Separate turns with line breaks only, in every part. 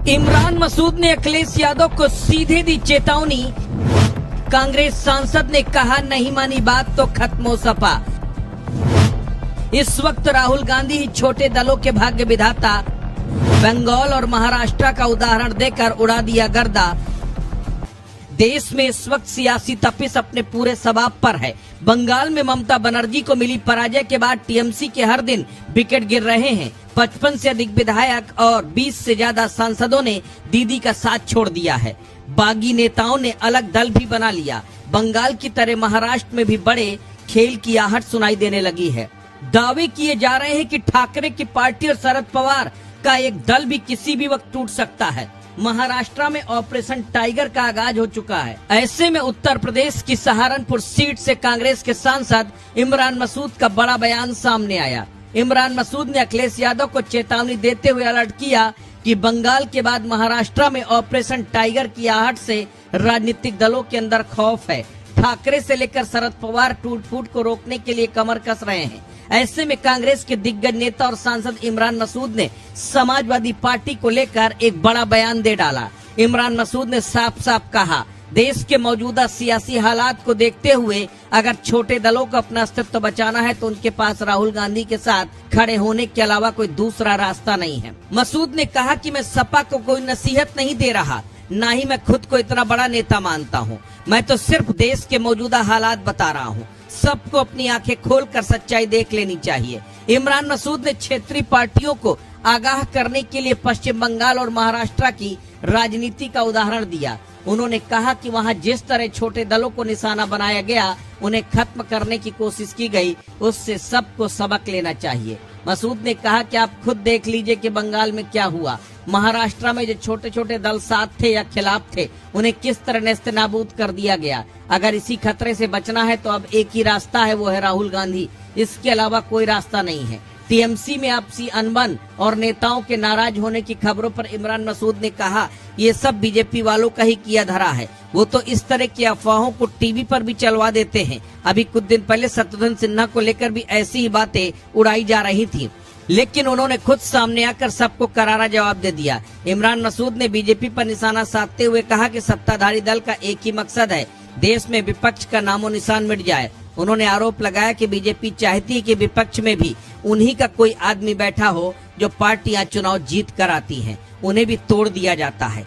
इमरान मसूद ने अखिलेश यादव को सीधे दी चेतावनी। कांग्रेस सांसद ने कहा नहीं मानी बात तो खत्म हो सपा। इस वक्त राहुल गांधी ही छोटे दलों के भाग्य विधाता। बंगाल और महाराष्ट्र का उदाहरण देकर उड़ा दिया गर्दा। देश में इस वक्त सियासी तपिश अपने पूरे शबाब पर है। बंगाल में ममता बनर्जी को मिली पराजय के बाद टीएमसी के हर दिन विकेट गिर रहे हैं। 55 से अधिक विधायक और 20 से ज्यादा सांसदों ने दीदी का साथ छोड़ दिया है। बागी नेताओं ने अलग दल भी बना लिया। बंगाल की तरह महाराष्ट्र में भी बड़े खेल की आहट सुनाई देने लगी है। दावे किए जा रहे हैं कि ठाकरे की पार्टी और शरद पवार का एक दल भी किसी भी वक्त टूट सकता है। महाराष्ट्र में ऑपरेशन टाइगर का आगाज हो चुका है। ऐसे में उत्तर प्रदेश की सहारनपुर सीट से कांग्रेस के सांसद इमरान मसूद का बड़ा बयान सामने आया। इमरान मसूद ने अखिलेश यादव को चेतावनी देते हुए अलर्ट किया कि बंगाल के बाद महाराष्ट्र में ऑपरेशन टाइगर की आहट से राजनीतिक दलों के अंदर खौफ है। ठाकरे से लेकर शरद पवार टूट फूट को रोकने के लिए कमर कस रहे हैं। ऐसे में कांग्रेस के दिग्गज नेता और सांसद इमरान मसूद ने समाजवादी पार्टी को लेकर एक बड़ा बयान दे डाला। इमरान मसूद ने साफ साफ कहा, देश के मौजूदा सियासी हालात को देखते हुए अगर छोटे दलों को अपना अस्तित्व बचाना है तो उनके पास राहुल गांधी के साथ खड़े होने के अलावा कोई दूसरा रास्ता नहीं है। मसूद ने कहा कि मैं सपा को कोई नसीहत नहीं दे रहा, ना ही मैं खुद को इतना बड़ा नेता मानता हूँ। मैं तो सिर्फ देश के मौजूदा हालात बता रहा हूँ। सबको अपनी आंखें खोलकर सच्चाई देख लेनी चाहिए। इमरान मसूद ने क्षेत्रीय पार्टियों को आगाह करने के लिए पश्चिम बंगाल और महाराष्ट्र की राजनीति का उदाहरण दिया। उन्होंने कहा कि वहां जिस तरह छोटे दलों को निशाना बनाया गया, उन्हें खत्म करने की कोशिश की गई, उससे सबको सबक लेना चाहिए। मसूद ने कहा कि आप खुद देख लीजिए कि बंगाल में क्या हुआ। महाराष्ट्र में जो छोटे छोटे दल साथ थे या खिलाफ थे, उन्हें किस तरह नेस्तनाबूद कर दिया गया। अगर इसी खतरे से बचना है तो अब एक ही रास्ता है, वो है राहुल गांधी। इसके अलावा कोई रास्ता नहीं है। टीएमसी में आपसी अनबन और नेताओं के नाराज होने की खबरों पर इमरान मसूद ने कहा, ये सब बीजेपी वालों का ही किया धरा है। वो तो इस तरह की अफवाहों को टीवी पर भी चलवा देते हैं। अभी कुछ दिन पहले शत्रुघ्न सिन्हा को लेकर भी ऐसी ही बातें उड़ाई जा रही थी, लेकिन उन्होंने खुद सामने आकर सबको करारा जवाब दे दिया। इमरान मसूद ने बीजेपी पर निशाना साधते हुए कहा कि सत्ताधारी दल का एक ही मकसद है, देश में विपक्ष का नामो निशान मिट जाए। उन्होंने आरोप लगाया कि बीजेपी चाहती है कि विपक्ष में भी उन्हीं का कोई आदमी बैठा हो जो पार्टियां चुनाव जीत कर आती हैं, उन्हें भी तोड़ दिया जाता है।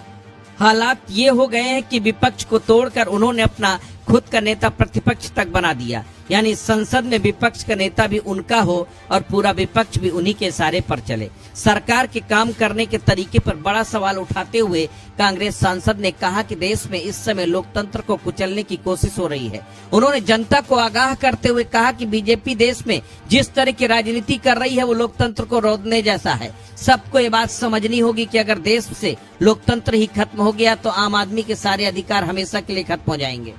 हालात ये हो गए हैं कि विपक्ष को तोड़कर उन्होंने अपना खुद का नेता प्रतिपक्ष तक बना दिया, यानी संसद में विपक्ष का नेता भी उनका हो और पूरा विपक्ष भी उन्हीं के इशारे पर चले। सरकार के काम करने के तरीके पर बड़ा सवाल उठाते हुए कांग्रेस सांसद ने कहा कि देश में इस समय लोकतंत्र को कुचलने की कोशिश हो रही है। उन्होंने जनता को आगाह करते हुए कहा कि बीजेपी देश में जिस तरह की राजनीति कर रही है वो लोकतंत्र को रोकने जैसा है। सबको ये बात समझनी होगी कि अगर देश से लोकतंत्र ही खत्म हो गया तो आम आदमी के सारे अधिकार हमेशा के लिए खत्म हो जाएंगे।